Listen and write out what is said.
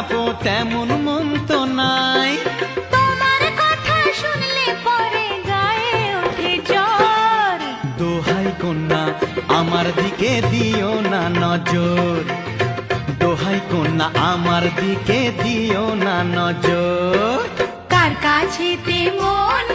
আপু তেমন মন তো নাই। তোমার কথা শুনলে পরে গায়ে ওঠে জ্বর। দোহাই কন্যা আমার দিকে দিও না নজর, দোহাই কন্যা আমার দিকে দিও না নজর। কার কাছেতে মন